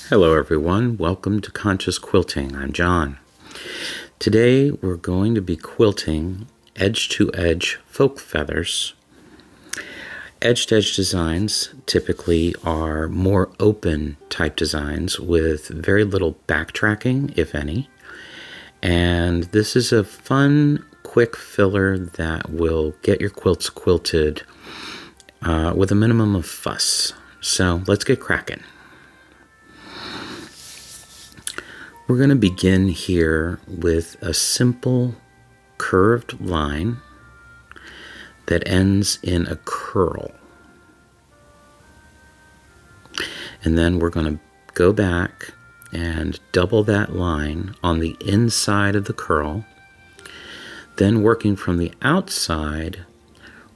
Hello everyone, welcome to Conscious Quilting. I'm John. Today we're going to be quilting edge-to-edge folk feathers. Edge-to-edge designs typically are more open type designs with very little backtracking, if any. And this is a fun, quick filler that will get your quilts quilted with a minimum of fuss. So let's get cracking. We're going to begin here with a simple curved line that ends in a curl. And then we're going to go back and double that line on the inside of the curl. Then working from the outside,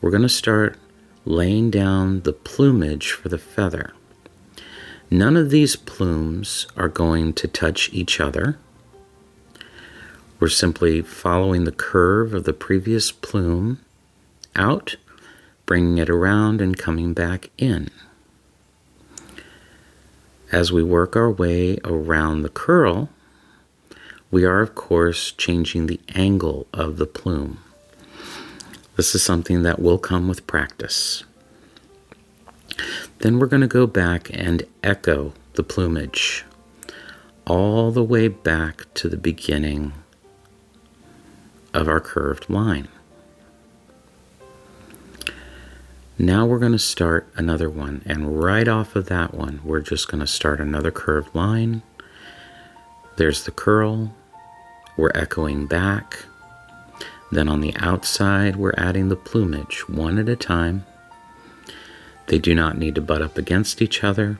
we're going to start laying down the plumage for the feather. None of these plumes are going to touch each other. We're simply following the curve of the previous plume out, bringing it around and coming back in. As we work our way around the curl, we are of course changing the angle of the plume. This is something that will come with practice. Then we're going to go back and echo the plumage all the way back to the beginning of our curved line. Now we're going to start another one, and right off of that one we're just going to start another curved line. There's the curl, we're echoing back, then on the outside we're adding the plumage one at a time. They do not need to butt up against each other,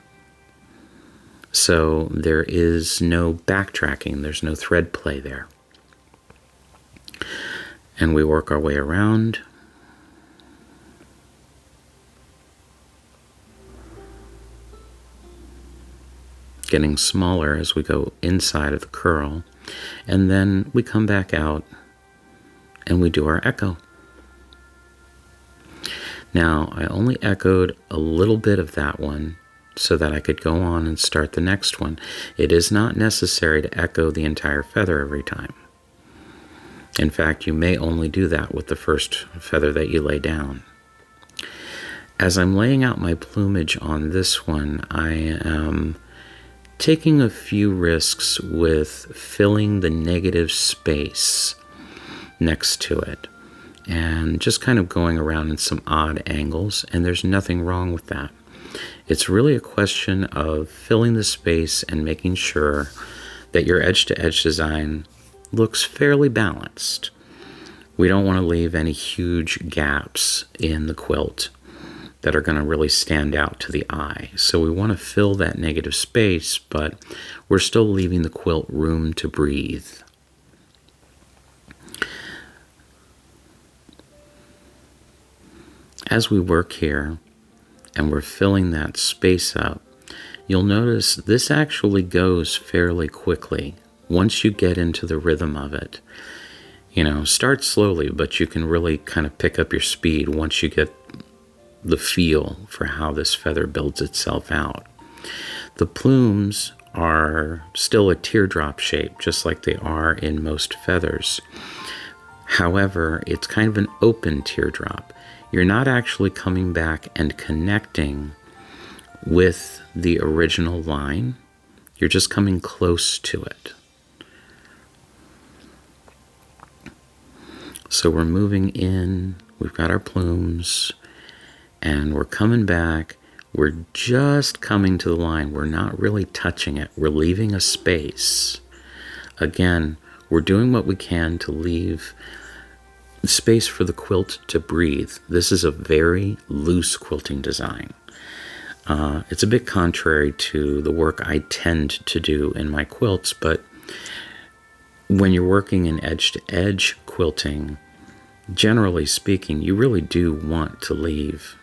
so there is no backtracking, there's no thread play there. And we work our way around. Getting smaller as we go inside of the curl, and then we come back out and we do our echo. Now, I only echoed a little bit of that one so that I could go on and start the next one. It is not necessary to echo the entire feather every time. In fact, you may only do that with the first feather that you lay down. As I'm laying out my plumage on this one, I am taking a few risks with filling the negative space next to it, and just kind of going around in some odd angles, and there's nothing wrong with that. It's really a question of filling the space and making sure that your edge-to-edge design looks fairly balanced. We don't want to leave any huge gaps in the quilt that are going to really stand out to the eye. So we want to fill that negative space, but we're still leaving the quilt room to breathe. As we work here and we're filling that space up, you'll notice this actually goes fairly quickly once you get into the rhythm of it. You know, start slowly, but you can really kind of pick up your speed once you get the feel for how this feather builds itself out. The plumes are still a teardrop shape, just like they are in most feathers. However, it's kind of an open teardrop. You're not actually coming back and connecting with the original line. You're just coming close to it. So we're moving in, we've got our plumes, and we're coming back. We're just coming to the line. We're not really touching it. We're leaving a space. Again, we're doing what we can to leave space for the quilt to breathe. This is a very loose quilting design. It's a bit contrary to the work I tend to do in my quilts, but when you're working in edge-to-edge quilting, generally speaking, you really do want to leave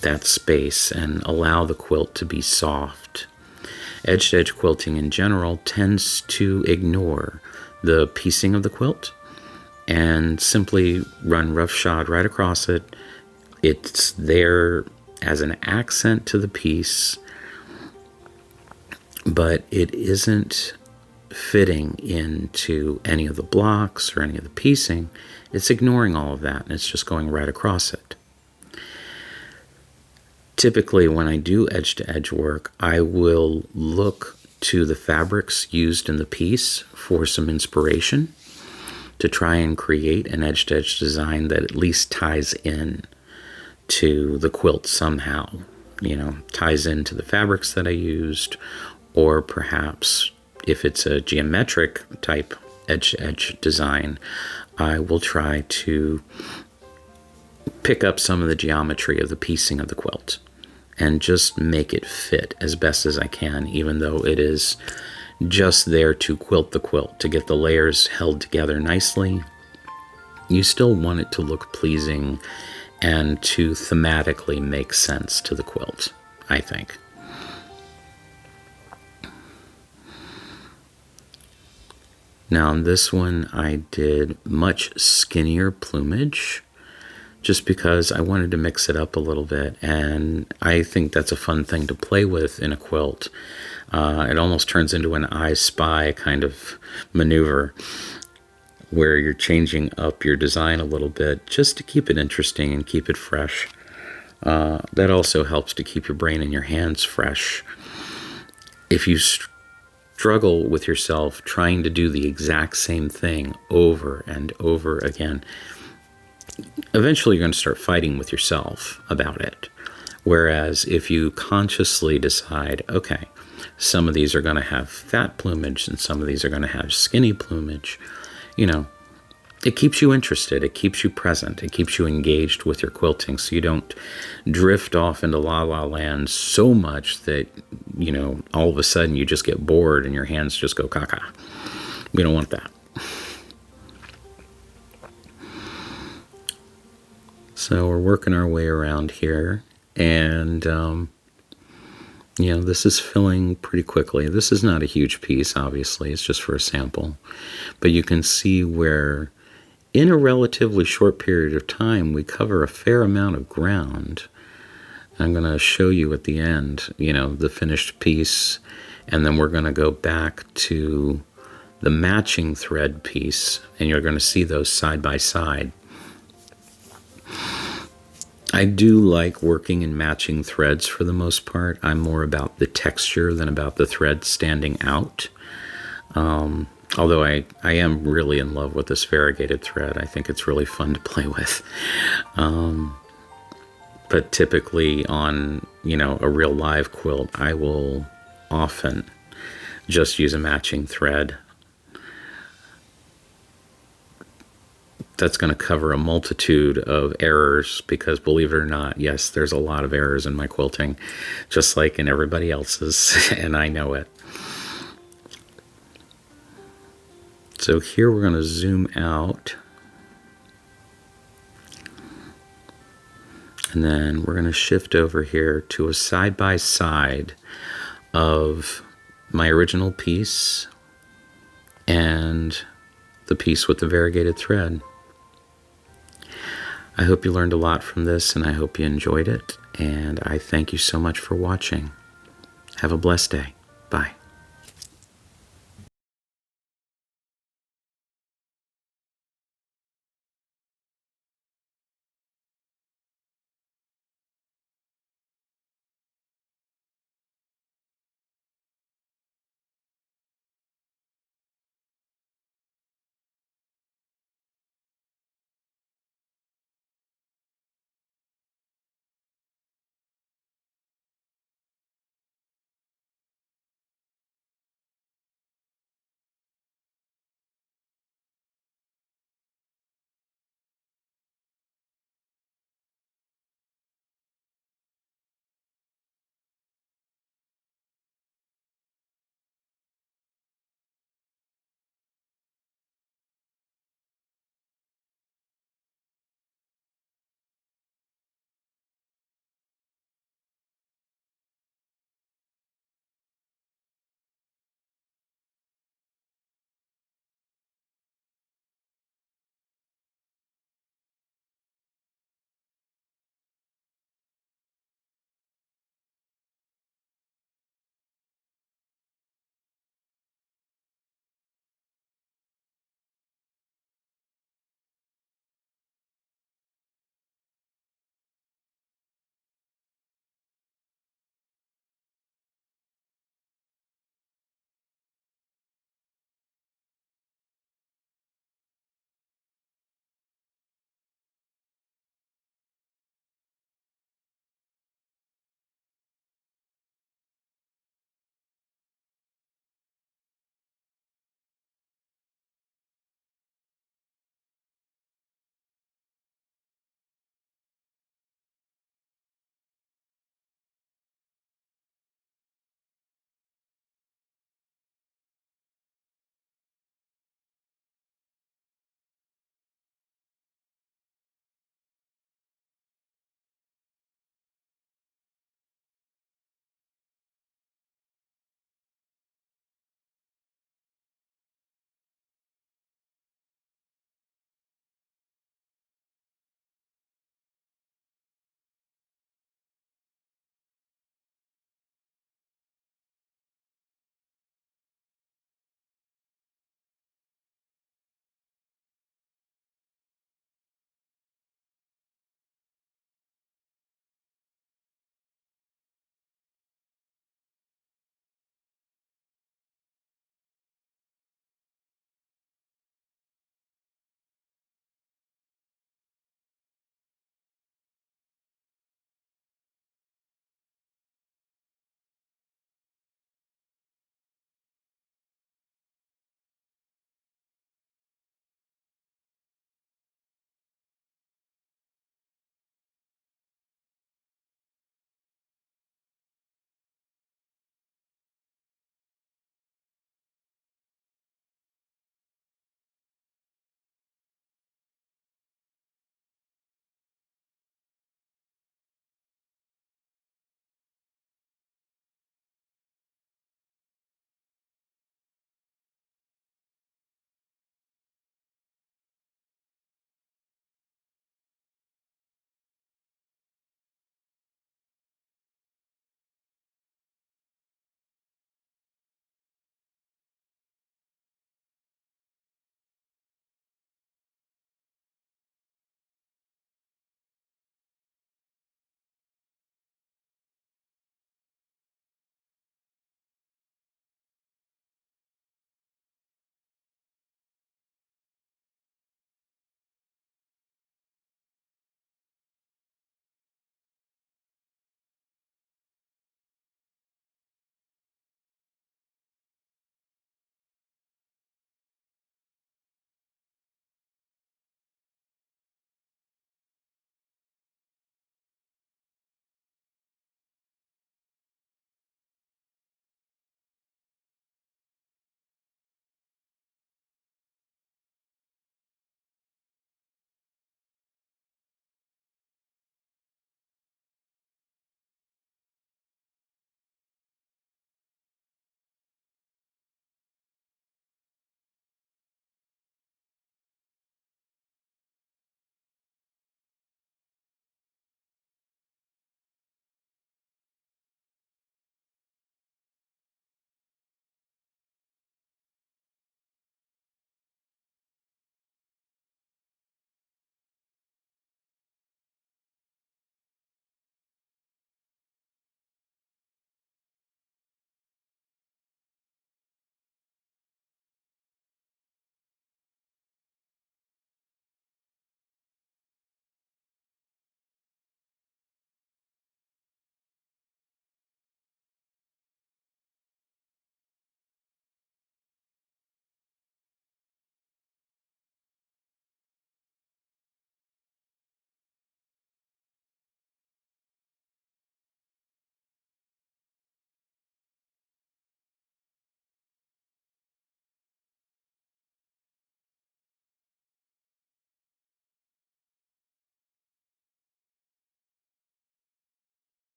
that space and allow the quilt to be soft. Edge-to-edge quilting in general tends to ignore the piecing of the quilt and simply run roughshod right across it. It's there as an accent to the piece, but it isn't fitting into any of the blocks or any of the piecing. It's ignoring all of that, and it's just going right across it. Typically, when I do edge-to-edge work, I will look to the fabrics used in the piece for some inspiration to try and create an edge-to-edge design that at least ties in to the quilt somehow. You know, ties into the fabrics that I used, or perhaps if it's a geometric type edge-to-edge design, I will try to pick up some of the geometry of the piecing of the quilt and just make it fit as best as I can, even though it is just there to quilt the quilt, to get the layers held together nicely. You still want it to look pleasing and to thematically make sense to the quilt, I think. Now on this one, I did much skinnier plumage, just because I wanted to mix it up a little bit, and I think that's a fun thing to play with in a quilt. It almost turns into an I Spy kind of maneuver, where you're changing up your design a little bit just to keep it interesting and keep it fresh. That also helps to keep your brain and your hands fresh. If you struggle with yourself trying to do the exact same thing over and over again, eventually you're going to start fighting with yourself about it. Whereas if you consciously decide, okay, some of these are going to have fat plumage and some of these are going to have skinny plumage, you know, it keeps you interested, it keeps you present, it keeps you engaged with your quilting, so you don't drift off into la-la land so much that, you know, all of a sudden you just get bored and your hands just go caca. We don't want that. So we're working our way around here, and you know, this is filling pretty quickly. This is not a huge piece, obviously, it's just for a sample. But you can see where, in a relatively short period of time, we cover a fair amount of ground. I'm going to show you at the end, you know, the finished piece, and then we're going to go back to the matching thread piece, and you're going to see those side by side. I do like working in matching threads for the most part. I'm more about the texture than about the thread standing out. Although I am really in love with this variegated thread. I think it's really fun to play with. But typically on, you know, a real live quilt, I will often just use a matching thread. That's going to cover a multitude of errors because, believe it or not, yes, there's a lot of errors in my quilting, just like in everybody else's, and I know it. So here we're going to zoom out, and then we're going to shift over here to a side-by-side of my original piece and the piece with the variegated thread. I hope you learned a lot from this, and I hope you enjoyed it, and I thank you so much for watching. Have a blessed day. Bye.